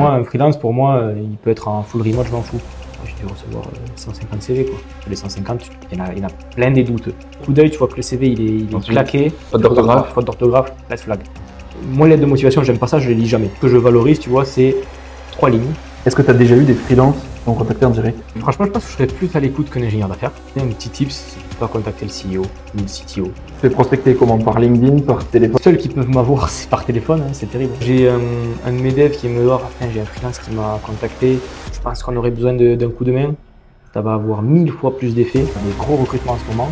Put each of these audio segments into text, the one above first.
Moi, un freelance, pour moi, il peut être en full remote, je m'en fous. J'ai dû recevoir 150 CV, quoi. Sur les 150, il y en a plein des doutes. Coup d'œil, tu vois que le CV, il est claqué. Faute d'orthographe. Faute d'orthographe, red flag. Moi, lettre de motivation, j'aime pas ça, je les lis jamais. Ce que je valorise, tu vois, c'est 3 lignes. Est-ce que tu as déjà eu des freelances qui t'ont contacté en direct? Franchement, je pense que je serais plus à l'écoute qu'un ingénieur d'affaires. Un petit tips, c'est pas contacter le CEO ou le CTO. Tu fais prospecter comment? Par LinkedIn, par téléphone? Les seuls qui peuvent m'avoir, c'est par téléphone, hein, c'est terrible. J'ai un de mes devs qui me dit, j'ai un freelance qui m'a contacté, je pense qu'on aurait besoin d'un coup de main. Ça va avoir 1000 fois plus d'effet. On a des gros recrutements en ce moment.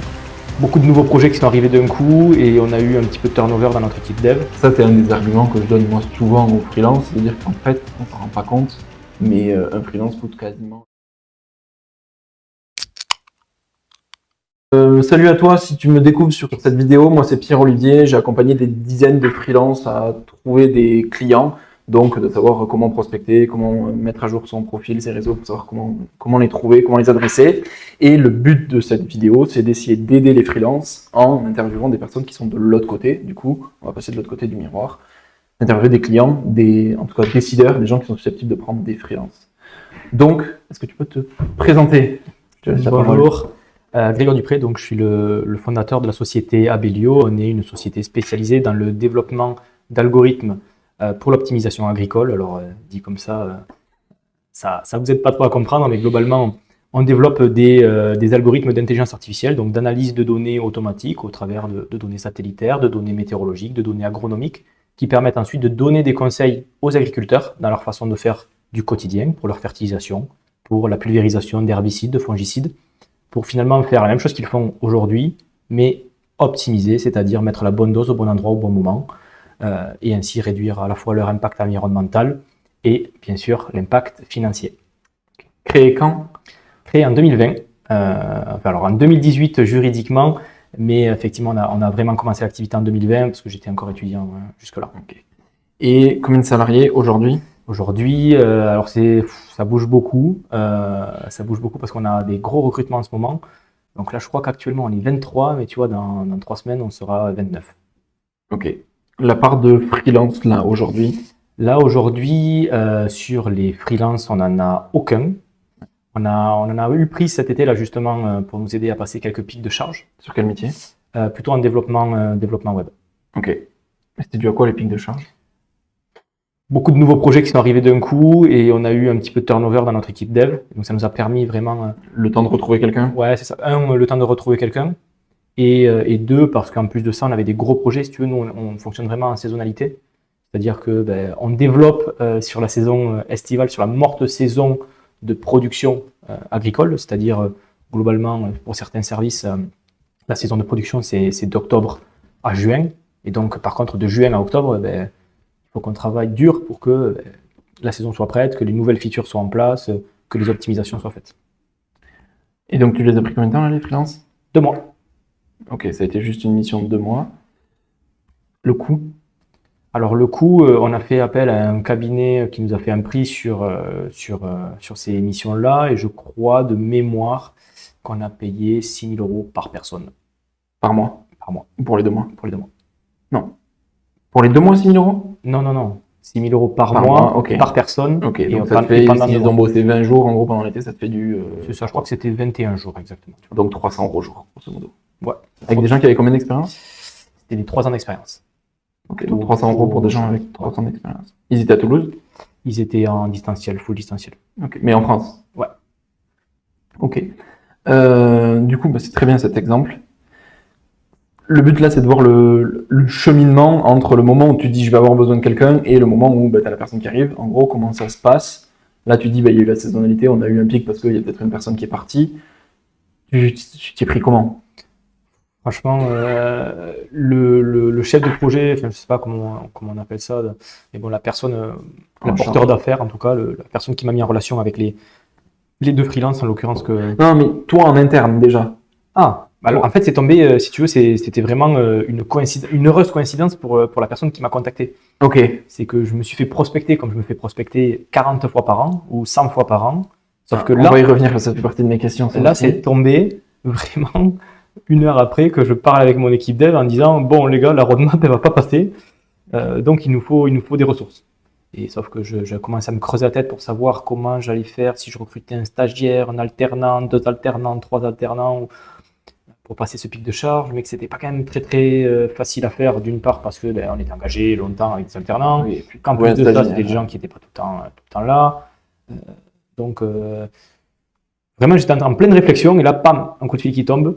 Beaucoup de nouveaux projets qui sont arrivés d'un coup et on a eu un petit peu de turnover dans notre équipe dev. Ça, c'est un des arguments que je donne moi souvent aux freelances, c'est-à-dire qu'en fait, on ne s'en rend pas compte, mais un freelance coûte quasiment. Salut à toi, si tu me découvres sur cette vidéo, moi c'est Pierre-Olivier, j'ai accompagné des dizaines de freelances à trouver des clients, donc de savoir comment prospecter, comment mettre à jour son profil, ses réseaux, pour savoir comment les trouver, comment les adresser. Et le but de cette vidéo, c'est d'essayer d'aider les freelances en interviewant des personnes qui sont de l'autre côté. Du coup, on va passer de l'autre côté du miroir, interviewer des clients, en tout cas décideurs, des gens qui sont susceptibles de prendre des freelances. Donc, est-ce que tu peux te présenter? Bonjour. Grégoire Dupré, donc je suis le fondateur de la société Abellio. On est une société spécialisée dans le développement d'algorithmes pour l'optimisation agricole. Alors, dit comme ça vous aide pas trop à comprendre, mais globalement, on développe des algorithmes d'intelligence artificielle, donc d'analyse de données automatiques au travers de données satellitaires, de données météorologiques, de données agronomiques, qui permettent ensuite de donner des conseils aux agriculteurs dans leur façon de faire du quotidien, pour leur fertilisation, pour la pulvérisation d'herbicides, de fongicides, pour finalement faire la même chose qu'ils font aujourd'hui, mais optimiser, c'est-à-dire mettre la bonne dose au bon endroit au bon moment, et ainsi réduire à la fois leur impact environnemental et bien sûr l'impact financier. Créé quand? Créé en 2020, alors en 2018 juridiquement, mais effectivement on a vraiment commencé l'activité en 2020 parce que j'étais encore étudiant jusque-là. Okay. Et combien de salariés aujourd'hui? Aujourd'hui, alors ça bouge beaucoup parce qu'on a des gros recrutements en ce moment. Donc là, je crois qu'actuellement, on est 23, mais tu vois, dans 3 semaines, on sera 29. Ok. La part de freelance, là, aujourd'hui? Là, aujourd'hui, sur les freelances, on n'en a aucun. On en a eu pris cet été, là, justement, pour nous aider à passer quelques pics de charge. Sur quel métier? Plutôt en développement web. Ok. C'était dû à quoi, les pics de charge? Beaucoup de nouveaux projets qui sont arrivés d'un coup et on a eu un petit peu de turnover dans notre équipe dev. Donc ça nous a permis vraiment... Le temps de retrouver quelqu'un? Ouais, c'est ça. Le temps de retrouver quelqu'un. Et deux, parce qu'en plus de ça, on avait des gros projets. Si tu veux, nous, on fonctionne vraiment en saisonnalité. C'est-à-dire que on développe sur la saison estivale, sur la morte saison de production agricole. C'est-à-dire, globalement, pour certains services, la saison de production, c'est d'octobre à juin. Et donc, par contre, de juin à octobre, il faut qu'on travaille dur pour que la saison soit prête, que les nouvelles features soient en place, que les optimisations soient faites. Et donc, tu les as pris combien de temps, là, les freelances? 2 mois. Ok, ça a été juste une mission de 2 mois. Le coût? Alors, le coût, on a fait appel à un cabinet qui nous a fait un prix sur ces missions-là. Et je crois, de mémoire, qu'on a payé 6 000 € par personne. Par mois? Par mois. Pour les 2 mois? Pour les 2 mois. Non. Pour les 2 mois, 6 000 €? Non. 6 000 € par mois, okay. Par personne. Ok, et donc ça te fait, s'ils ont bossé 20 jours, en gros, pendant l'été, ça te fait du... C'est ça, je crois que c'était 21 jours, exactement. Donc 300 € jour, grosso modo. Ouais. Avec des gens qui avaient combien d'expérience? C'était des 3 ans d'expérience. Ok, donc 300 € pour des gens avec 3 ans d'expérience. Ils étaient à Toulouse? Ils étaient en distanciel, full distanciel. Ok, mais en France? Ouais. Ok. Du coup, c'est très bien cet exemple. Le but là, c'est de voir le cheminement entre le moment où tu dis je vais avoir besoin de quelqu'un et le moment où tu as la personne qui arrive. En gros, comment ça se passe? Là, tu dis il y a eu la saisonnalité, on a eu un pic parce qu'il y a peut-être une personne qui est partie. Tu t'y es pris comment? Franchement, le chef de projet, enfin, je sais pas comment on appelle ça, mais bon, la personne, le porteur d'affaires en tout cas, la personne qui m'a mis en relation avec les 2 freelances en l'occurrence que... Non, mais toi en interne déjà. Alors, en fait, c'est tombé, si tu veux, c'était vraiment une heureuse coïncidence pour la personne qui m'a contacté. Ok. C'est que je me suis fait prospecter comme je me fais prospecter 40 fois par an ou 100 fois par an. Sauf que là, on va y revenir, ça fait partie de mes questions. Là, c'est tombé vraiment 1 heure après que je parle avec mon équipe dev en disant bon les gars, la roadmap elle va pas passer, donc il nous faut des ressources. Et sauf que je commençais à me creuser la tête pour savoir comment j'allais faire, si je recrutais un stagiaire, un alternant, 2 alternants, 3 alternants, pour passer ce pic de charge, mais que c'était pas quand même très très facile à faire, d'une part parce que on était engagé longtemps avec des alternants, Oui, et puis qu'en trouver plus un de ça, stagiaire. c'était des gens qui n'étaient pas tout le temps là. Euh, donc vraiment, j'étais en pleine réflexion, et là, pam, un coup de fil qui tombe.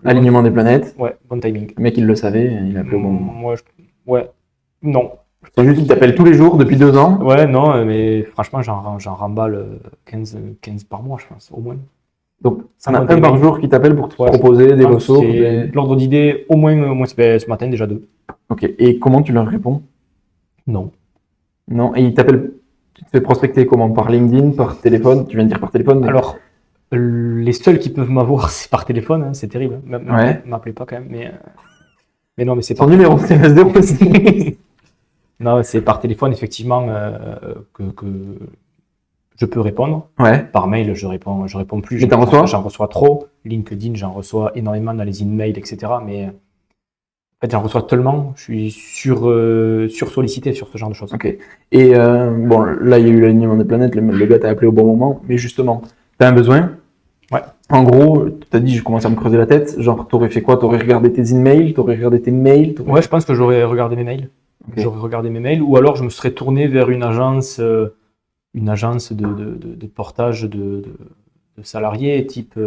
Alignement des planètes. Ouais, bon timing. Le mec, il le savait, il a appelé au bon moment. Moi, ouais, non. C'est juste qu'il t'appelle tous les jours depuis 2 ans. Ouais, non, mais franchement, j'en remballe 15 par mois, je pense, au moins. Donc, Sans on a compter un les par mails. jour qui t'appelle pour te Ouais. proposer des Non, ressources. c'est l'ordre d'idée, au moins ce matin, déjà 2. Ok. Et comment tu leur réponds? Non. Non. Et ils t'appellent, tu te fais prospecter comment? Par LinkedIn, par téléphone? Tu viens de dire par téléphone, mais Alors, les seuls qui peuvent m'avoir, c'est par téléphone, hein, c'est terrible. Ouais. M'appelez pas quand même, mais non, mais c'est Son par numéro, c'est le 06. Non, c'est par téléphone, effectivement, que je peux répondre. Ouais. Par mail, je réponds plus. Mais t'en reçois? J'en reçois trop. LinkedIn, j'en reçois énormément dans les emails, etc. Mais en fait, j'en reçois tellement, je suis sursollicité sur ce genre de choses. Ok. Et bon, là, il y a eu l'alignement des planètes, le gars t'a appelé au bon moment, mais justement, t'as un besoin? Ouais. En gros, t'as dit, je commence à me creuser la tête. Genre, t'aurais fait quoi? T'aurais regardé tes emails? T'aurais regardé tes mails? Ouais, je pense que j'aurais regardé mes mails. Ok. J'aurais regardé mes mails, ou alors je me serais tourné vers une agence de portage de salariés, type.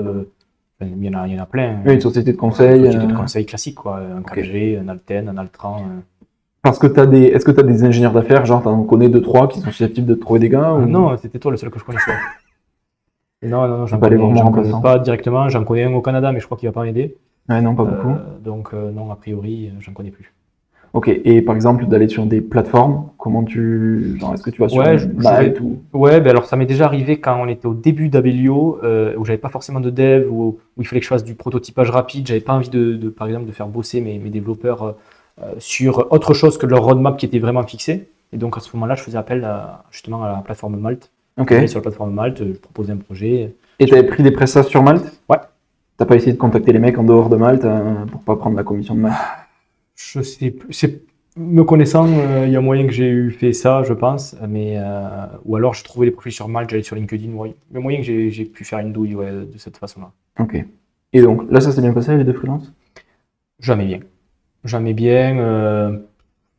Il y en a plein. Oui, une société de conseil. Une société de conseil classique, quoi. Un KG, un Alten, un Altran. Parce que est-ce que t'as des ingénieurs d'affaires, genre t'en connais 2-3 qui sont susceptibles de te trouver des gars ou... Non, c'était toi le seul que je connaissais. Non, pas les vraiment remplaçants. pas directement. J'en connais un au Canada, mais je crois qu'il va pas m'aider. Ouais, non, pas beaucoup. Donc, non, a priori, j'en connais plus. Ok, et par exemple, d'aller sur des plateformes, comment genre, est-ce que tu vas sur Malte ou... Ouais, ben alors ça m'est déjà arrivé quand on était au début d'Abelio, où j'avais pas forcément de dev, où il fallait que je fasse du prototypage rapide. J'avais pas envie par exemple, de faire bosser mes développeurs sur autre chose que leur roadmap qui était vraiment fixé. Et donc à ce moment-là, je faisais appel justement à la plateforme Malte. Ok. J'allais sur la plateforme Malte, je proposais un projet. Et t'avais pris des prestations sur Malte? Ouais. T'as pas essayé de contacter les mecs en dehors de Malte pour pas prendre la commission de Malte? Je sais plus. Me connaissant, il y a moyen que j'ai fait ça, je pense. Mais, ou alors, je trouvais les profils sur Malte, j'allais sur LinkedIn. Ouais. Il y a moyen que j'ai pu faire une douille de cette façon-là. Ok. Et donc, là, ça s'est bien passé, les 2 freelances? Jamais bien. Jamais bien.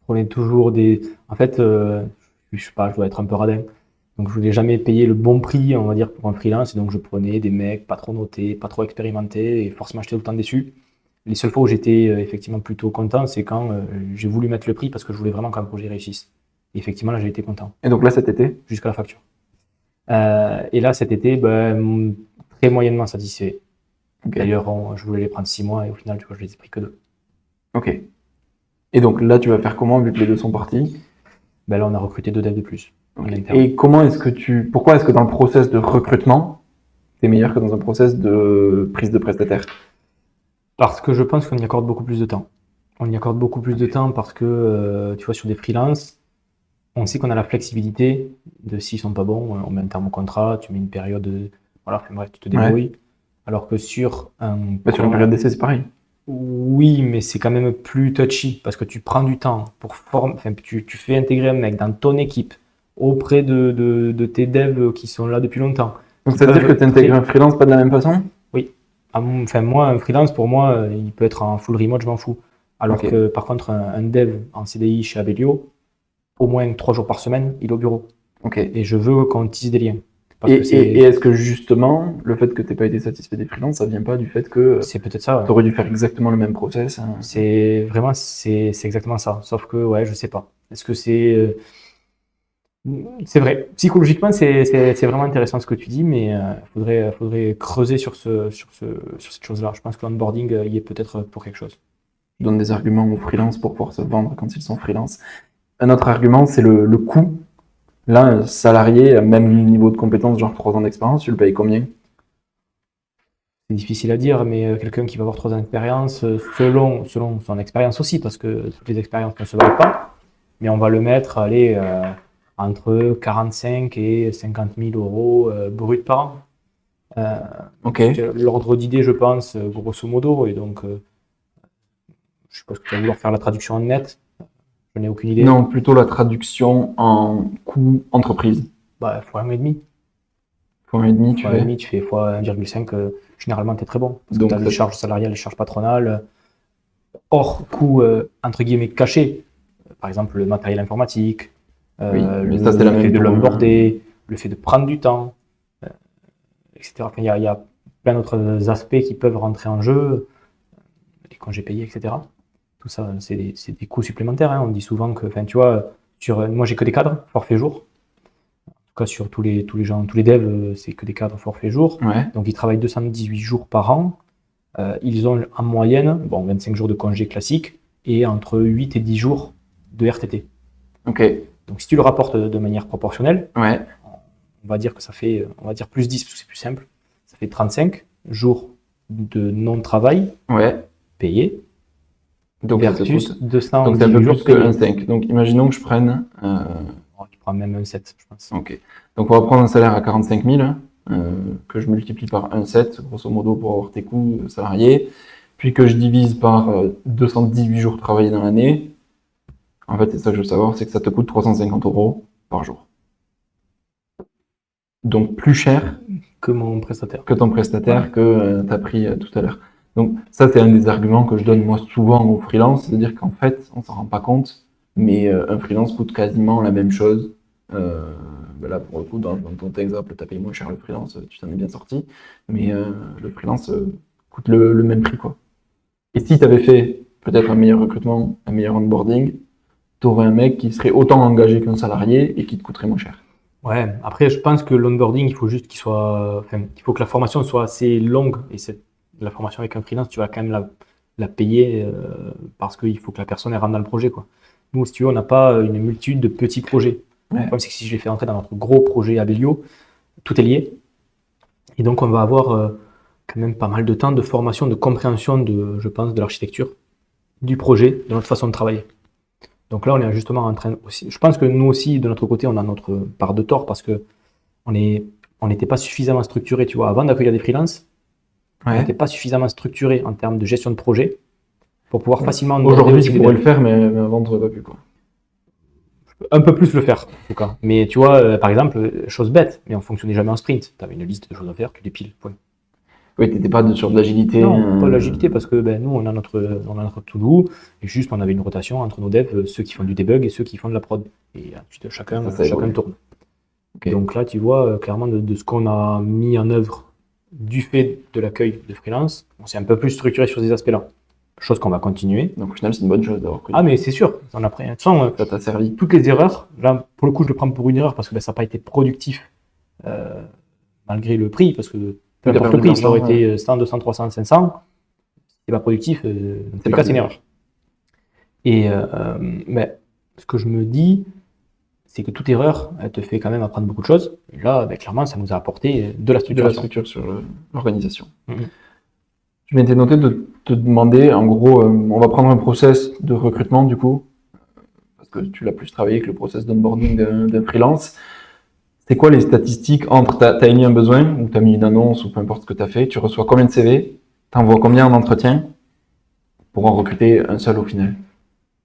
Prenez toujours des. En fait, je sais pas, je dois être un peu radin. Donc, je voulais jamais payer le bon prix, on va dire, pour un freelance. Et donc, je prenais des mecs pas trop notés, pas trop expérimentés. Et forcément, j'étais tout le temps déçu. Les seules fois où j'étais effectivement plutôt content, c'est quand j'ai voulu mettre le prix parce que je voulais vraiment qu'un projet réussisse. Et effectivement, là, j'ai été content. Et donc là, cet été? Jusqu'à la facture. Et là, cet été, très moyennement satisfait. Okay. D'ailleurs, je voulais les prendre 6 mois et au final, tu vois, je les ai pris que 2. Ok. Et donc là, tu vas faire comment vu que les 2 sont partis? Là, on a recruté 2 devs de plus. Okay. Et pourquoi est-ce que dans le process de recrutement, tu es meilleur que dans un process de prise de prestataire? Parce que je pense qu'on y accorde beaucoup plus de temps. On y accorde beaucoup plus de temps parce que, tu vois, sur des freelances, on sait qu'on a la flexibilité de s'ils sont pas bons, on met un terme au contrat, tu mets une période, voilà, bref, tu te débrouilles. Ouais. Alors que sur sur une période d'essai, c'est pareil. Oui, mais c'est quand même plus touchy parce que tu prends du temps pour tu fais intégrer un mec dans ton équipe auprès de tes devs qui sont là depuis longtemps. Donc ça veut dire que tu intègres un freelance pas de la même façon? Oui. Enfin, moi, un freelance, pour moi, il peut être en full remote, je m'en fous. Alors que, par contre, un dev en CDI chez Abelio, au moins 3 jours par semaine, il est au bureau. Et je veux qu'on tisse des liens. Et est-ce que justement, le fait que tu n'aies pas été satisfait des freelances, ça vient pas du fait que c'est peut-être ça, tu aurais dû faire exactement le même process hein? C'est exactement ça. Sauf que, ouais, je sais pas. Est-ce que c'est... C'est vrai. Psychologiquement, c'est vraiment intéressant ce que tu dis, mais faudrait creuser sur cette chose-là. Je pense que l'onboarding y est peut-être pour quelque chose. Je donne des arguments aux freelances pour pouvoir se vendre quand ils sont freelance. Un autre argument, c'est le coût. Là, un salarié à même niveau de compétence, genre 3 ans d'expérience, tu le payes combien? C'est difficile à dire, mais quelqu'un qui va avoir 3 ans d'expérience, selon son expérience aussi, parce que toutes les expériences ne se valent pas, mais on va le mettre, allez, entre 45 et 50 000 euros bruts par an. L'ordre d'idée, je pense, grosso modo, et donc, je suppose que tu vas vouloir faire la traduction en net. Je n'ai aucune idée. Non, plutôt la traduction en coût entreprise. Bah, fois 1,5. Fois 1,5, tu Fois fais. 1,5, tu fais fois 1,5. Généralement, tu es très bon. Parce que Donc, tu as les ça- charges salariales, les charges patronales, hors coût, entre guillemets, caché. Par exemple, le matériel informatique, Oui, mais ça, c'est la le même fait de pour, l'onboarder, le fait de prendre du temps, etc. Enfin, il y a plein d'autres aspects qui peuvent rentrer en jeu, les congés payés, etc. Tout ça, c'est des coûts supplémentaires. Hein. On dit souvent que, enfin, tu vois, moi, j'ai que des cadres, forfait jour. En tout cas, sur tous les gens, tous les devs, c'est que des cadres forfait jour. Ouais, Donc, ils travaillent 218 jours par an. Ils ont en moyenne, bon, 25 jours de congés classiques et entre 8 et 10 jours de RTT. ok, Donc, si tu le rapportes de manière proportionnelle, ouais, on va dire que ça fait, on va dire plus 10 parce que c'est plus simple. Ça fait 35 jours de non-travail ouais. payés Donc, ça te versus coûte. 218 Donc, c'est un peu jours plus que payés. 1,5. Donc, imaginons que je prenne. Oh, tu prends même un 7, je pense. Ok. Donc, on va prendre un salaire à 45 000, que je multiplie par 1,7, grosso modo, pour avoir tes coûts salariés, puis que je divise par 218 jours travaillés dans l'année. En fait, c'est ça que je veux savoir, c'est que ça te coûte 350 € par jour. Donc, plus cher Que mon prestataire. que ton prestataire que tu as pris tout à l'heure. Donc, ça, c'est un des arguments que je donne moi souvent aux freelances, c'est-à-dire qu'en fait, on s'en rend pas compte, mais un freelance coûte quasiment la même chose. Ben là, pour le coup, dans ton exemple, tu as payé moins cher le freelance, tu t'en es bien sorti, mais le freelance coûte le même prix, quoi. Et si tu avais fait peut-être un meilleur recrutement, un meilleur onboarding, tu aurais un mec qui serait autant engagé qu'un salarié et qui te coûterait moins cher. Ouais, après, je pense que l'onboarding, il faut juste qu'il soit, enfin, il faut que la formation soit assez longue. Et la formation avec un freelance, tu vas quand même la payer parce qu'il faut que la personne elle rentre dans le projet, quoi. Nous, si tu veux, on n'a pas une multitude de petits projets. Le Ouais. problème, c'est que si je les fais entrer dans notre gros projet Abellio, tout est lié. Et donc, on va avoir quand même pas mal de temps de formation, de compréhension je pense, de l'architecture, du projet, de notre façon de travailler. Donc là, on est justement en train aussi. Je pense que nous aussi, de notre côté, on a notre part de tort parce que on n'était pas suffisamment structuré. Tu vois, avant d'accueillir des freelances, on Ouais. n'était pas suffisamment structuré en termes de gestion de projet pour pouvoir facilement Aujourd'hui, aussi tu des pourrais devs. le faire, mais avant, tu n'aurais pas pu, quoi. Un peu plus le faire, en tout cas. Mais tu vois, par exemple, chose bête, mais on fonctionnait jamais en sprint. Tu avais une liste de choses à faire, tu les piles, point. Oui, tu n'étais pas sur de l'agilité. Non, pas l'agilité parce que ben, nous, on a notre to-do et juste on avait une rotation entre nos devs, ceux qui font du debug et ceux qui font de la prod. Et ensuite, chacun évolue. tourne. Ok. Donc là, tu vois, clairement, de ce qu'on a mis en œuvre du fait de l'accueil de freelance, on s'est un peu plus structuré sur ces aspects-là. Chose qu'on va continuer. Donc au final, c'est une bonne chose d'avoir connu. Ah, mais c'est sûr, on a pris. De toute façon, Ça t'a servi. toutes les erreurs, là, pour le coup, je le prends pour une erreur parce que ben, ça n'a pas été productif malgré le prix, parce que peu t'as importe le perdu de prix, ça aurait l'argent, été 100, 200, 300, 500, c'est pas productif, dans tous les cas, c'est une erreur. Et mais ce que je me dis, c'est que toute erreur, elle te fait quand même apprendre beaucoup de choses. Et là, ben, clairement, ça nous a apporté de la De la structuration. structure sur l'organisation. Mhm. Je m'étais noté de te demander, en gros, on va prendre un process de recrutement du coup, parce que tu l'as plus travaillé que le process d'onboarding d'un freelance. C'est quoi les statistiques entre, tu as émis un besoin, ou tu as mis une annonce, ou peu importe ce que tu as fait, tu reçois combien de CV, tu envoies combien en entretien pour en recruter un seul au final?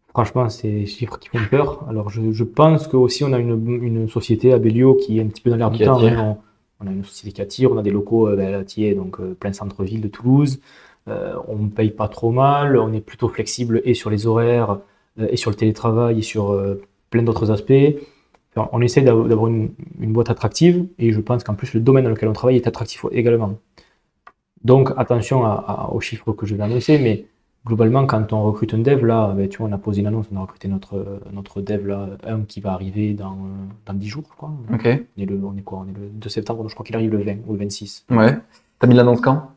Franchement, c'est des chiffres qui font peur. Alors, je pense que aussi on a une société, Abellio, qui est un petit peu dans l'air du Qui temps. attire. Hein. On a une société qui attire, on a des locaux ben, donc plein centre-ville de Toulouse. On ne paye pas trop mal, on est plutôt flexible et sur les horaires, et sur le télétravail, et sur plein d'autres aspects. Enfin, on essaie d'avoir une boîte attractive, et je pense qu'en plus le domaine dans lequel on travaille est attractif également. Donc attention aux chiffres que je vais annoncer, mais globalement, quand on recrute un dev, là, ben, tu vois, on a posé une annonce, on a recruté notre dev là, un qui va arriver dans 10 jours, je crois. Ok. On est quoi? On est le 2 septembre, donc je crois qu'il arrive le 20 ou le 26. Ouais. T'as mis l'annonce quand?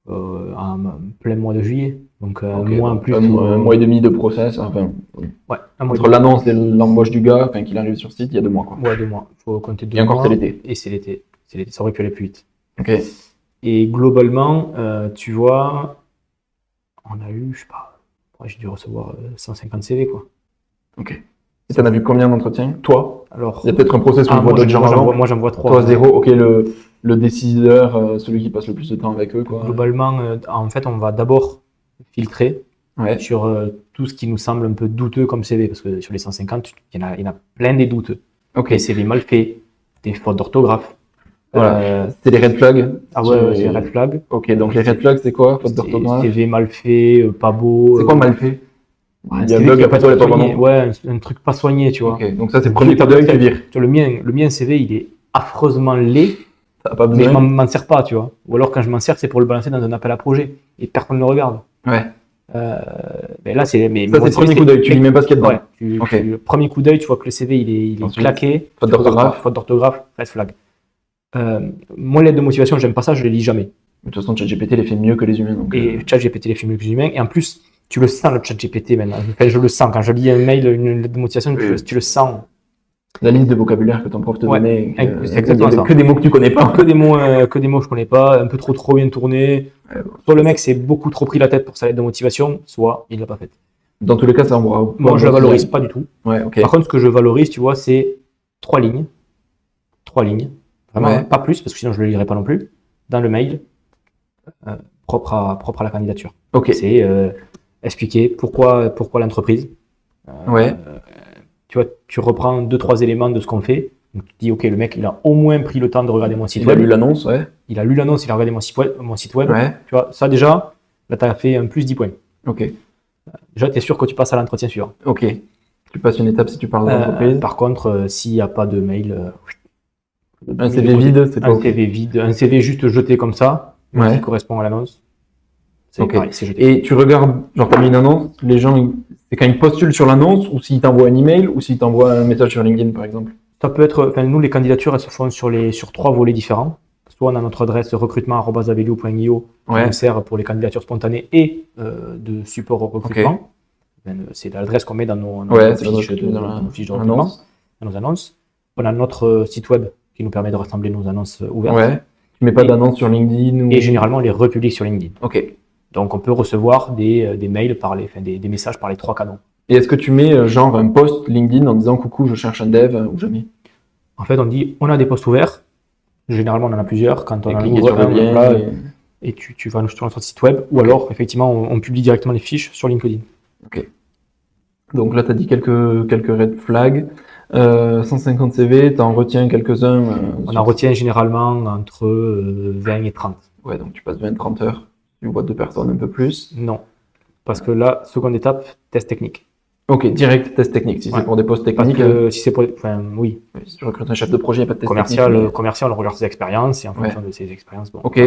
En plein mois de juillet. Donc un Ok, mois en donc plus. un mois et demi de process. Enfin, Ouais, un mois et entre demi. l'annonce et l'embauche du gars, enfin qu'il arrive sur site, il y a 2 mois quoi. Ouais, 2 mois. Il faut compter 2 Et encore, mois. c'est l'été. Et c'est l'été. C'est l'été. Ça aurait pu aller plus vite. Ok. Et globalement, tu vois, on a eu, je sais pas, ouais, j'ai dû recevoir 150 CV, quoi. Ok. Et t'en as vu combien d'entretiens? Toi? Alors, Il y a peut-être un process où on voit d'autres gens avant. moi, j'en vois 3. Toi, 0. Ok, le décideur, celui qui passe le plus de temps avec eux, quoi. Globalement, en fait, on va d'abord filtrer Ouais. sur tout ce qui nous semble un peu douteux comme CV, parce que sur les 150, il y en a plein des douteux. Ok. Des CV mal faits, des fautes d'orthographe. Voilà. C'est les red flags. Ah ouais, c'est red flag. Ok, donc les red flags, c'est quoi? Faute d'orthographe. CV mal fait, pas beau. C'est quoi mal fait? Un Il y a un CV bug, qui a après pas toi, été elle est pas soigné. vraiment. Ouais, un truc pas soigné, tu vois. Ok, donc ça, c'est le Je premier coup d'œil, tu t'accepte. vires. Tu vois, le mien CV, il est affreusement laid, T'as pas mais je besoin. m'en sers pas, tu vois. Ou alors quand je m'en sers, c'est pour le balancer dans un appel à projet et personne ne le regarde. Ouais. Mais là, c'est. Mais Ça, mon c'est le CV, premier coup d'œil, tu lis même pas ce qu'il y a dedans. Ouais, Ok. premier coup d'œil, tu vois que le CV, il est Ensuite, claqué. faute d'orthographe. Faute d'orthographe, red flag. Moi, lettre de motivation, j'aime pas ça, je les lis jamais. De toute façon, ChatGPT les fait mieux que les humains. Donc, Et ChatGPT les fait mieux que les humains. Et en plus, tu le sens, le ChatGPT maintenant. Enfin, je le sens. Quand je lis un mail, une lettre de motivation, tu le sens. la liste de vocabulaire que ton prof te donnait, c'est exactement ça. que des mots que tu connais pas. Que des mots que je connais pas, un peu trop bien tourné. Soit le mec s'est beaucoup trop pris la tête pour sa lettre de motivation, soit il l'a pas faite. Dans tous les cas, ça envoie. Moi, je la valorise pas du tout. Ouais, ok. Par contre, ce que je valorise, tu vois, c'est 3 lignes. 3 lignes. Vraiment, Ouais. pas plus, parce que sinon je le lirai pas non plus. Dans le mail, propre à la candidature. Ok. C'est expliquer pourquoi l'entreprise. Ouais. Tu vois, tu reprends 2-3 éléments de ce qu'on fait. Donc, tu dis, ok, le mec, il a au moins pris le temps de regarder mon site Il a web. lu l'annonce, ouais. Il a lu l'annonce, il a regardé mon site web. Ouais. Tu vois, ça déjà, là, tu as fait un plus 10 points. Ok. Déjà, tu es sûr que tu passes à l'entretien suivant. Ok. Tu passes une étape si tu parles d'entreprise. Par contre, s'il n'y a pas de mail, Un CV vide, c'est pas un ok. CV vide, un CV juste jeté comme ça, Ouais. qui correspond à l'annonce, c'est Ok. pareil, c'est jeté. Et tu regardes, genre, t'as mis une annonce, les gens, c'est quand ils postulent sur l'annonce ou s'ils t'envoient un email ou s'ils t'envoient un message sur LinkedIn, par exemple. Ça peut être, enfin, nous, les candidatures, elles se font sur 3 volets différents. Soit on a notre adresse recrutement@abelio.io qui Ouais. nous sert pour les candidatures spontanées et de support au recrutement. C'est l'adresse qu'on met dans nos Ouais, c'est fiches de recrutement, annonce. dans nos annonces. On a notre site web qui nous permet de rassembler nos annonces ouvertes. Ouais. Tu mets pas Et- d'annonce sur LinkedIn ou. Et généralement, on les republie sur LinkedIn. Ok. Donc, on peut recevoir des mails des messages par les 3 canaux. Et est-ce que tu mets genre un post LinkedIn en disant coucou, je cherche un dev ou jamais? En fait, on dit on a des postes ouverts. Généralement, on en a plusieurs. Quand on Et en cliquer ouvre sur le un, lien. voilà, et tu vas sur notre site web, ou alors, effectivement, on publie directement les fiches sur LinkedIn. Donc là, tu as dit quelques red flags. 150 CV, tu en retiens quelques-uns. On en retient généralement entre 20 et 30. Ouais, donc tu passes 20-30 heures. Tu vois 2 personnes, un peu plus. Non. Parce que là, seconde étape, test technique. Ok, direct test technique. Si Ouais. c'est pour des postes Parce techniques, que si c'est pour. Enfin, oui. si tu recrutes un chef de projet, il n'y a pas de test Commercial, technique. commercial, on regarde ses expériences et en fonction de ses expériences. Bon. Ok.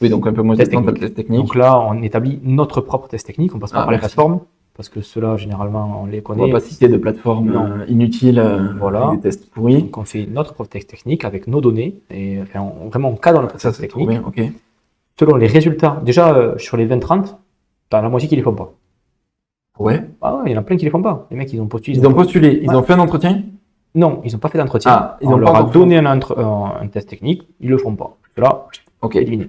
Oui, donc un peu moins de Test temps, pas de technique. test technique. Donc là, on établit notre propre test technique. On passe pas par les merci. plateformes parce que ceux-là, généralement, on les On connaît. va pas citer de plateforme Non. inutile Voilà. avec des tests pourris. Donc on fait notre propre test technique avec nos données et enfin, vraiment on cadre notre Ça, test c'est trop technique. bien. Ok. Selon les résultats, déjà sur les 20-30, t'as la moitié qui les font pas. Ouais. Ah ouais, il y en a plein qui les font pas. Les mecs, ils ont postulé. Ils ont postulé, ils Ouais. ont fait un entretien? Non, ils n'ont pas fait d'entretien. Ah, ils on ont leur pas a encore donné un test technique, ils le font pas. Là, Ok. éliminé.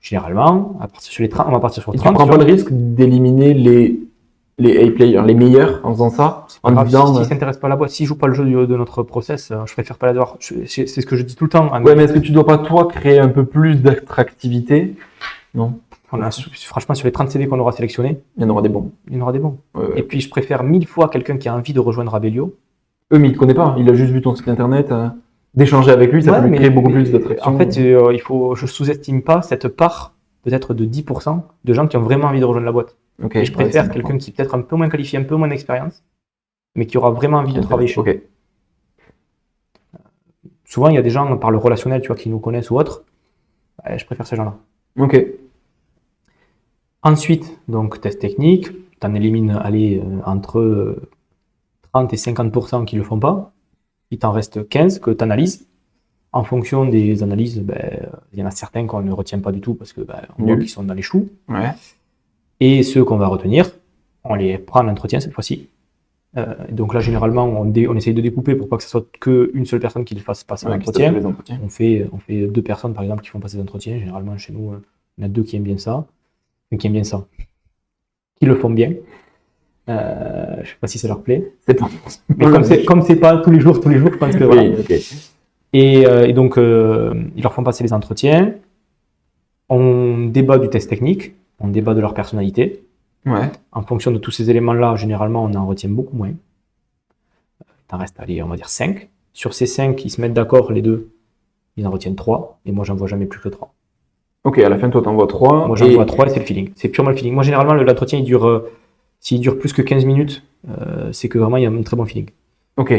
Généralement, à partir sur les 30, on va partir sur Et tu 30. prends pas le risque d'éliminer les A-players, les meilleurs en faisant ça? En grave, disant. s'ils ne s'intéressent pas à la boîte, s'ils jouent pas le jeu de notre process, je préfère pas l'avoir. C'est ce que je dis tout le temps. Ouais, mais est-ce que tu dois pas, toi, créer un peu plus d'attractivité? Non. Franchement, sur les 30 CV qu'on aura sélectionnés, Il y en aura des bons. il y en aura des bons. Ouais, ouais. Et puis, je préfère 1000 fois quelqu'un qui a envie de rejoindre Abelio. Eux, mais il te connaît pas. Il a juste vu ton site internet. D'échanger avec lui, ça Ouais, peut lui mais- créer beaucoup plus mais d'attraction. En fait, je sous-estime pas cette part, peut-être de 10% de gens qui ont vraiment envie de rejoindre la boîte. Ok. Et je ouais, préfère c'est quelqu'un important. qui est peut-être un peu moins qualifié, un peu moins d'expérience, mais qui aura vraiment envie de travailler chez nous. Ok. Souvent, il y a des gens par le relationnel, tu vois, qui nous connaissent ou autres. Je préfère ces gens-là. Ok. Ensuite, donc, test technique. Tu en élimines, entre 30 et 50% qui ne le font pas. Il t'en reste 15 que tu analyses. En fonction des analyses, il y en a certains qu'on ne retient pas du tout parce que on voit Nul. qu'ils sont dans les choux. Ouais. Et ceux qu'on va retenir, on les prend en entretien cette fois-ci. Donc là, généralement, on essaye de découper pour pas que ce soit qu'une seule personne qui le fasse passer Ouais, l'entretien. les entretiens. On fait 2 personnes, par exemple, qui font passer des entretiens. Généralement, chez nous, il y en a 2 qui aiment bien ça. Qui le font bien. Je ne sais pas si ça leur plaît. C'est pas. Mais comme c'est pas tous les jours, je pense que voilà. Oui, ok. Et donc, ils leur font passer les entretiens. On débat du test technique, on débat de leur personnalité. Ouais. En fonction de tous ces éléments-là, généralement, on en retient beaucoup moins. Il en reste, allez, on va dire 5. Sur ces 5, ils se mettent d'accord, les deux, ils en retiennent 3. Et moi, j'en vois jamais plus que 3. Ok, à la fin, toi, t'en vois 3. Moi, j'en vois 3 et c'est le feeling. C'est purement le feeling. Moi, généralement, l'entretien, s'il dure plus que 15 minutes, c'est que vraiment, il y a un très bon feeling. Ok.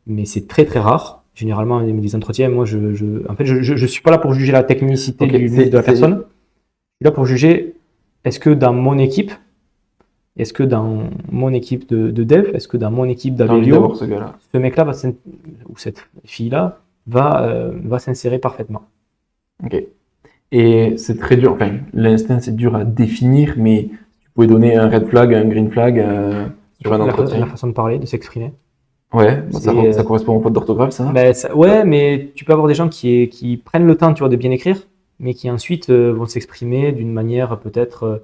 Mais c'est très, très rare. Généralement, les entretiens, moi, en fait, je suis pas là pour juger la technicité Ok, de la personne. Je suis là pour juger, est-ce que dans mon équipe de dev, est-ce que dans mon équipe T'as envie d'Abelio, d'avoir ce gars-là. ce mec-là ou cette fille-là va s'insérer parfaitement. Ok. Et c'est très dur, enfin, l'instinct c'est dur à définir, mais tu pouvais donner un red flag, un green flag sur un La entretien. façon de parler, de s'exprimer. Ouais, bah, C'est, ça correspond aux fautes d'orthographe, ça. ouais, mais tu peux avoir des gens qui prennent le temps, tu vois, de bien écrire, mais qui ensuite vont s'exprimer d'une manière peut-être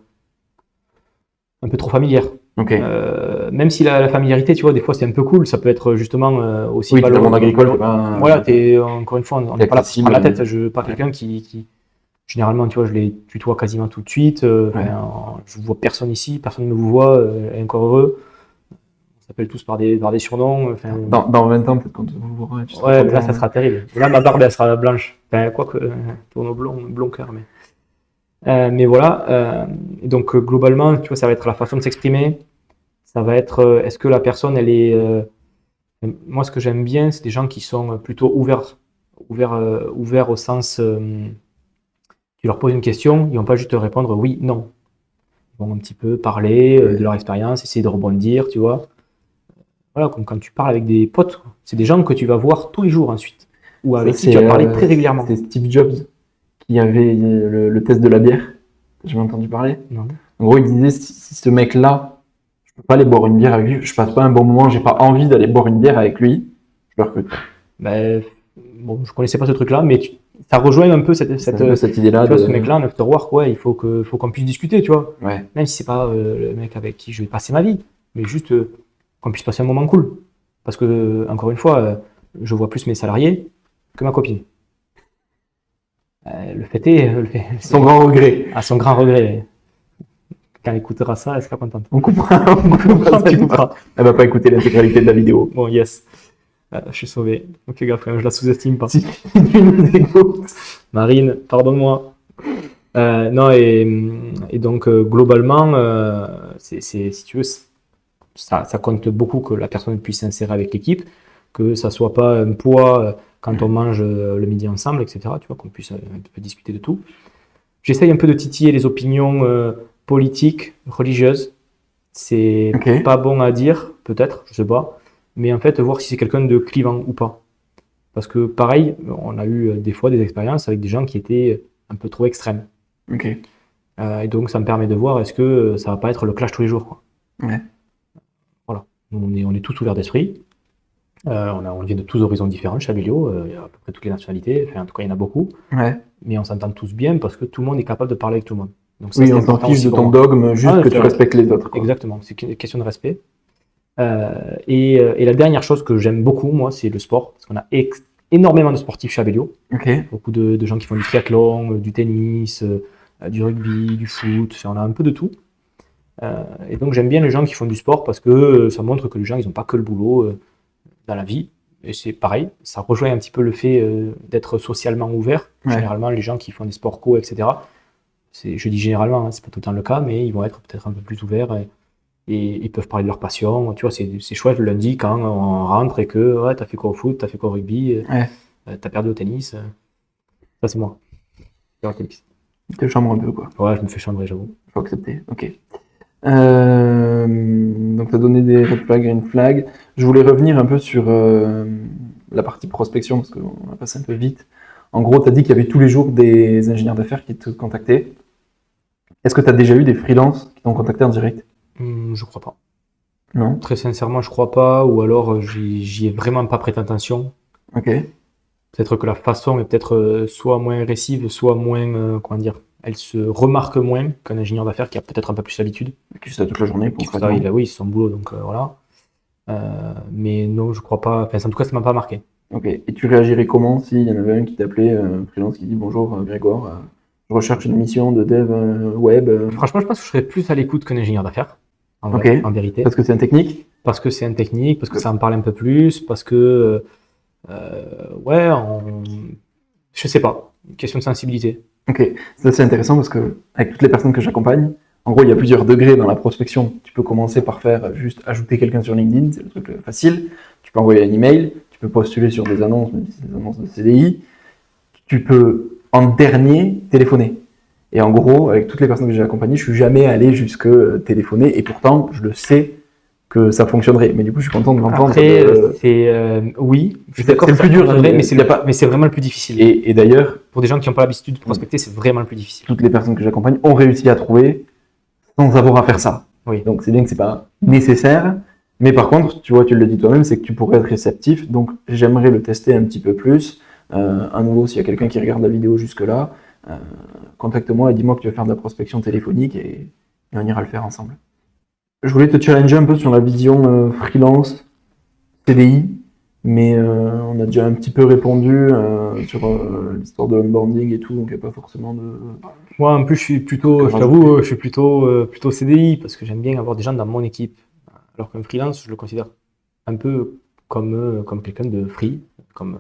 un peu trop familière. Ok. Même si la familiarité, tu vois, des fois c'est un peu cool, ça peut être justement aussi Oui, dans le valorisant. monde agricole, t'es pas. Voilà, encore une fois, on n'est pas là pour se prendre la tête. Je veux pas quelqu'un qui, généralement, tu vois, je les tutoie quasiment tout de suite. Je vois personne ici, personne ne vous voit, et encore heureux. On s'appelle tous par des surnoms. Dans 20 ans, peut-être quand vous verrez, tu seras Ouais, mais content, là, ça sera terrible. Là, ma barbe, elle sera blanche. Quoique, tourne au blond cœur, mais voilà. Donc, globalement, tu vois, ça va être la façon de s'exprimer. Ça va être, est-ce que la personne, elle est. Moi, ce que j'aime bien, c'est des gens qui sont plutôt ouverts au sens. Tu leur poses une question, ils vont pas juste te répondre oui, non. Ils vont un petit peu parler de leur expérience, essayer de rebondir, tu vois. Voilà, comme quand tu parles avec des potes, quoi. C'est des gens que tu vas voir tous les jours ensuite, ou avec qui tu vas parler très régulièrement. C'est Steve Jobs qui avait le test de la bière. J'ai jamais entendu parler. Non. En gros, il disait si ce mec-là, je peux pas aller boire une bière avec lui, je passe pas un bon moment, j'ai pas envie d'aller boire une bière avec lui, je le recrute. Bon, je connaissais pas ce truc-là, mais ça rejoint un peu cette idée-là. Tu vois, ce mec-là, en afterwork, ouais, il faut qu'on puisse discuter, tu vois. Ouais. Même si c'est pas le mec avec qui je vais passer ma vie, mais juste qu'on puisse passer un moment cool. Parce que, encore une fois, je vois plus mes salariés que ma copine. Le fait est. Son grand regret. À son grand regret. Quand elle écoutera ça, elle sera contente. On coupera. Tu couperas. Elle va pas écouter l'intégralité de la vidéo. Bon, yes. Je suis sauvé. Donc, les gars, frère, je la sous-estime pas. Si tu nous écoutes. Marine, pardonne-moi. Non, et donc, globalement, si tu veux, ça compte beaucoup que la personne puisse s'insérer avec l'équipe, que ça soit pas un poids quand on mange le midi ensemble, etc. Tu vois, qu'on puisse un peu discuter de tout. J'essaye un peu de titiller les opinions politiques, religieuses. C'est pas bon à dire, peut-être, je sais pas. Mais en fait, voir si c'est quelqu'un de clivant ou pas. Parce que pareil, on a eu des fois des expériences avec des gens qui étaient un peu trop extrêmes. Et donc, ça me permet de voir est-ce que ça va pas être le clash tous les jours, quoi. Ouais. Voilà. On est tous ouverts d'esprit. On vient de tous horizons différents chez Abelio. Il y a à peu près toutes les nationalités. Enfin, en tout cas, il y en a beaucoup. Ouais. Mais on s'entend tous bien parce que tout le monde est capable de parler avec tout le monde. Donc, ça, oui, on s'en fiche de ton dogme, juste que tu respectes les autres, quoi. Exactement. C'est une question de respect. Et la dernière chose que j'aime beaucoup, moi, c'est le sport. Parce qu'on a énormément de sportifs chez Abelio. Beaucoup de gens qui font du triathlon, du tennis, du rugby, du foot. On a un peu de tout. Et donc, j'aime bien les gens qui font du sport parce que ça montre que les gens, ils n'ont pas que le boulot dans la vie. Et c'est pareil, ça rejoint un petit peu le fait d'être socialement ouvert. Généralement, les gens qui font des sports co, etc., je dis généralement, hein, c'est pas tout le temps le cas, mais ils vont être peut-être un peu plus ouverts et ils peuvent parler de leur passion. Tu vois, c'est chouette le lundi quand on rentre et que ouais, t'as fait quoi au foot, t'as fait quoi au rugby, t'as perdu au tennis. Ça, c'est moi. C'est au tennis. Il te chambre un peu, quoi. Ouais, je me fais chambrer, j'avoue. Faut accepter, ok. Donc, tu as donné des red flags, green flags. Je voulais revenir un peu sur la partie prospection, parce qu'on a passé un peu vite. En gros, tu as dit qu'il y avait tous les jours des ingénieurs d'affaires qui te contactaient. Est-ce que tu as déjà eu des freelances qui t'ont contacté en direct? Je crois pas. Non. Très sincèrement, je crois pas, ou alors j'y ai vraiment pas prêté attention. Ok. Peut-être que la façon est peut-être soit moins agressive, soit moins, comment dire, elle se remarque moins qu'un ingénieur d'affaires qui a peut-être un peu plus l'habitude. Qui fait ça toute la journée, concrètement. Oui, c'est son boulot, donc voilà. Mais non, je crois pas. Enfin, en tout cas, ça m'a pas marqué. Ok. Et tu réagirais comment s'il y en avait un qui t'appelait, un freelance qui dit bonjour Grégoire, Je recherche une mission de dev web. Franchement, je pense que je serais plus à l'écoute qu'un ingénieur d'affaires, Ok. en vérité. Parce que c'est un technique. Parce que c'est un technique, parce que ça en parle un peu plus, parce que, ouais, je sais pas, une question de sensibilité. Ok, c'est assez intéressant parce que avec toutes les personnes que j'accompagne, en gros, il y a plusieurs degrés dans la prospection. Tu peux commencer par faire juste ajouter quelqu'un sur LinkedIn, c'est le truc facile. Tu peux envoyer un email, tu peux postuler sur des annonces, même si c'est des annonces de CDI. Tu peux, en dernier, téléphoner. Et en gros, avec toutes les personnes que j'ai accompagnées, je suis jamais allé jusque téléphoner, et pourtant, je le sais que ça fonctionnerait. Mais du coup, je suis content de l'entendre. Après, oui, je suis d'accord c'est que le plus ça dur, fonctionnerait, hein, mais c'est vraiment le plus difficile. Et d'ailleurs, Pour des gens qui n'ont pas l'habitude de prospecter, c'est vraiment le plus difficile. toutes les personnes que j'accompagne ont réussi à trouver sans avoir à faire ça. Oui. Donc c'est bien que c'est pas nécessaire, mais par contre, tu vois, tu le dis toi-même, c'est que tu pourrais être réceptif. Donc j'aimerais le tester un petit peu plus. À nouveau, s'il y a quelqu'un qui regarde la vidéo jusque-là, contacte-moi et dis-moi que tu veux faire de la prospection téléphonique et on ira le faire ensemble. Je voulais te challenger un peu sur la vision freelance, CDI, mais on a déjà un petit peu répondu sur l'histoire de l'onboarding et tout, donc il n'y a pas forcément de... Moi, en plus, je t'avoue, je suis plutôt CDI parce que j'aime bien avoir des gens dans mon équipe. Alors qu'un freelance, je le considère un peu comme quelqu'un de free, comme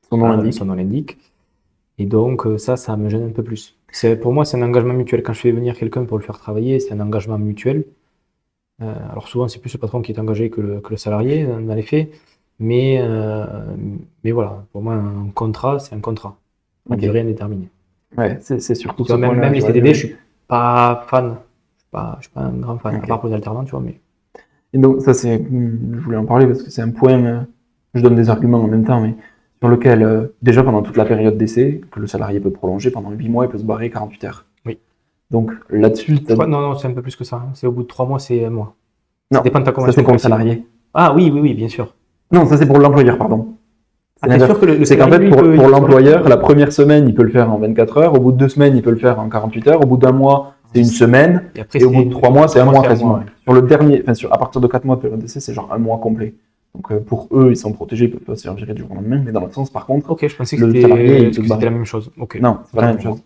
Son nom l'indique. son nom l'indique. Et donc, ça me gêne un peu plus. Pour moi, c'est un engagement mutuel. Quand je fais venir quelqu'un pour le faire travailler, c'est un engagement mutuel. Alors souvent, c'est plus le patron qui est engagé que le salarié, dans les faits. Mais voilà, pour moi, un contrat, c'est un contrat. À Ok. durée indéterminée. Ouais, c'est surtout Tu vois, ce même point-là, les je CDD, dirais. je suis pas fan. Je suis pas un grand fan, Ok. à part pour les alternants, tu vois. Mais Et donc ça c'est, je voulais en parler parce que c'est un point, je donne des arguments en même temps, mais sur lequel, déjà pendant toute la période d'essai, que le salarié peut prolonger pendant 8 mois, il peut se barrer 48 heures. Oui. Donc là-dessus, non, c'est un peu plus que ça. C'est au bout de 3 mois, c'est un mois. non, Ça dépend de ta ça convention c'est pour le collective. salarié. Ah oui, bien sûr. Non, ça c'est pour l'employeur, pardon. Ah, t'es sûr que le C'est qu'en salarié, fait, lui, pour l'employeur, la première semaine, il peut le faire en 24 heures, au bout de 2 semaines, il peut le faire en 48 heures, au bout d'un mois, c'est une semaine, Et après, et au bout de 3 mois, c'est un mois quasiment. ouais. Sur le dernier, enfin, à partir de 4 mois de période d'essai, c'est genre un mois complet. Donc pour eux, ils sont protégés, ils peuvent pas se faire virer du jour au lendemain, mais dans l'autre sens, par contre, Ok, je pensais que le salarié, il peut se c'était barrer. la même chose. Ok. Non, c'est pas la même chose.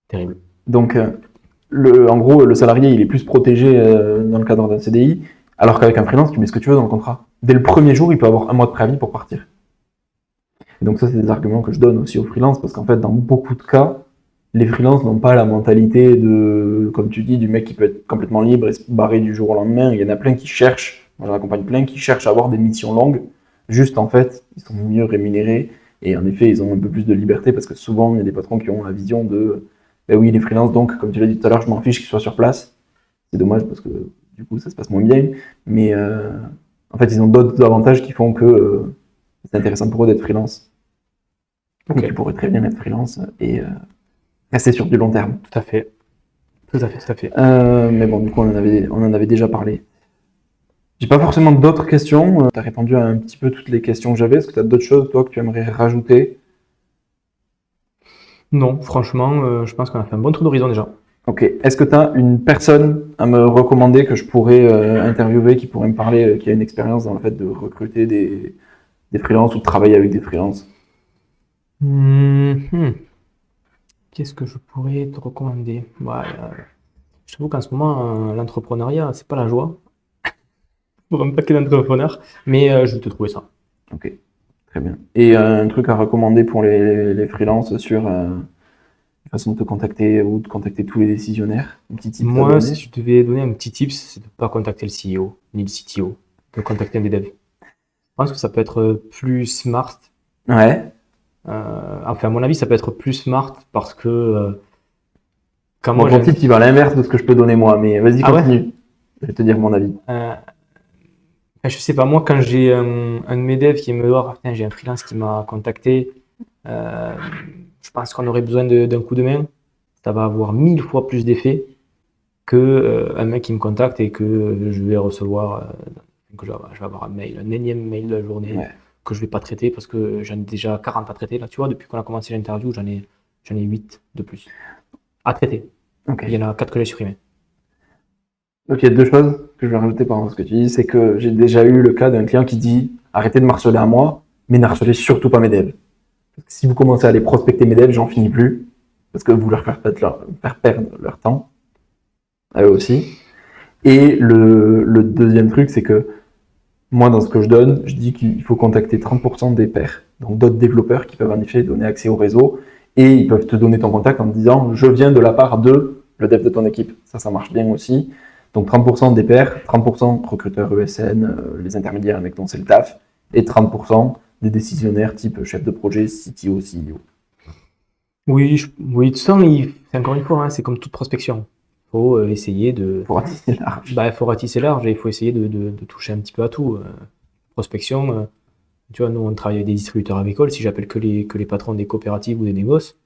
Terrible. Donc, en gros, le salarié, il est plus protégé dans le cadre d'un CDI, alors qu'avec un freelance, tu mets ce que tu veux dans le contrat. Dès le premier jour, il peut avoir un mois de préavis pour partir. Et donc ça, c'est des arguments que je donne aussi aux freelances, parce qu'en fait, dans beaucoup de cas, les freelances n'ont pas la mentalité de, comme tu dis, du mec qui peut être complètement libre et se barrer du jour au lendemain. Il y en a plein qui cherchent, moi j'en accompagne plein, qui cherchent à avoir des missions longues. Juste, en fait, ils sont mieux rémunérés, et en effet, ils ont un peu plus de liberté, parce que souvent, il y a des patrons qui ont la vision de ben oui, les freelances, donc, comme tu l'as dit tout à l'heure, je m'en fiche qu'ils soient sur place. C'est dommage parce que du coup, ça se passe moins bien. Mais en fait, ils ont d'autres avantages qui font que c'est intéressant pour eux d'être freelance. Ok. Donc, tu pourrais très bien être freelance et rester sur du long terme. Tout à fait. Tout à fait. Mais bon, du coup, on en avait déjà parlé. J'ai pas forcément d'autres questions. Tu as répondu à un petit peu toutes les questions que j'avais. Est-ce que tu as d'autres choses, toi, que tu aimerais rajouter? Non, franchement, je pense qu'on a fait un bon tour d'horizon déjà. Ok. Est-ce que tu as une personne à me recommander que je pourrais interviewer, qui pourrait me parler, qui a une expérience dans le fait de recruter des freelances ou de travailler avec des freelances? Qu'est-ce que je pourrais te recommander? Ouais, je t'avoue qu'en ce moment, l'entrepreneuriat, c'est pas la joie. Pour un paquet d'entrepreneurs, mais je vais te trouver ça. Ok, très bien. Et un truc à recommander pour les freelances sur la façon de te contacter ou de contacter tous les décisionnaires? Un petit tip à Moi, donner? si je devais donner un petit tip, c'est de ne pas contacter le CEO ni le CTO, de contacter un des devs. Je pense que ça peut être plus smart. Ouais. Enfin, à mon avis, ça peut être plus smart parce que quand Bon, moi ton tip, il va à l'inverse de ce que je peux donner moi, mais vas-y, Ah ouais? continue. Je vais te dire mon avis. Je sais pas, moi, quand j'ai un de mes devs qui me dit, oh, putain, j'ai un freelance qui m'a contacté, je pense qu'on aurait besoin d'un coup de main. Ça va avoir 1000 fois plus d'effet que un mec qui me contacte et que je vais recevoir, que je vais avoir un énième mail de la journée Ouais. que je vais pas traiter parce que j'en ai déjà 40 à traiter. Là, tu vois, depuis qu'on a commencé l'interview, j'en ai 8 de plus à traiter. Ok. Il y en a 4 que j'ai supprimés. Donc il y a deux choses que je vais rajouter par rapport à ce que tu dis, c'est que j'ai déjà eu le cas d'un client qui dit arrêtez de m'harceler à moi, mais n'harcelez surtout pas mes devs. Parce que si vous commencez à aller prospecter mes devs, j'en finis plus. parce que vous leur faire perdre leur temps, à eux aussi. Et le deuxième truc, c'est que moi, dans ce que je donne, je dis qu'il faut contacter 30% des pairs, donc d'autres développeurs qui peuvent en effet donner accès au réseau, et ils peuvent te donner ton contact en te disant « je viens de la part de le dev de ton équipe ». Ça marche bien aussi. Donc 30% des pairs, 30% recruteurs ESN, les intermédiaires avec dont c'est le taf, et 30% des décisionnaires type chef de projet, CTO, CEO. Oui, oui, tout ça, c'est encore une fois, hein, c'est comme toute prospection. Il faut essayer de... Pour ratisser large. Bah, il faut ratisser large et il faut essayer de toucher un petit peu à tout. Prospection, tu vois, nous, on travaille avec des distributeurs agricoles. Si j'appelle que les patrons des coopératives ou des négoces,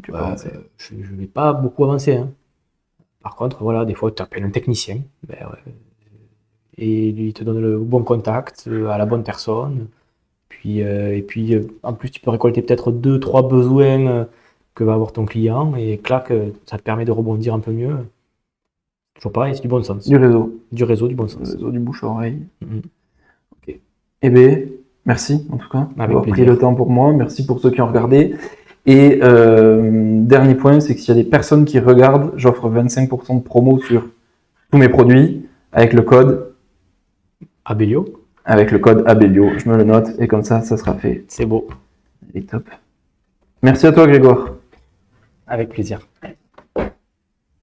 je ne vais pas beaucoup avancer. Hein. Par contre, voilà, des fois, tu appelles un technicien et lui, il te donne le bon contact à la bonne personne. Et puis, en plus, tu peux récolter peut-être 2-3 besoins que va avoir ton client et clac, ça te permet de rebondir un peu mieux. Toujours pareil, c'est du bon sens. Du réseau. Du réseau, du bon sens. Du réseau, du bouche-oreille. Mhm. Ok. Eh bien, merci en tout cas d'avoir pris le temps pour moi. Merci pour ceux qui ont regardé. Et dernier point, c'est que s'il y a des personnes qui regardent, j'offre 25% de promo sur tous mes produits avec le code Abellio. Avec le code Abellio. Je me le note et comme ça sera fait. C'est beau. Et top. Merci à toi, Grégoire. Avec plaisir.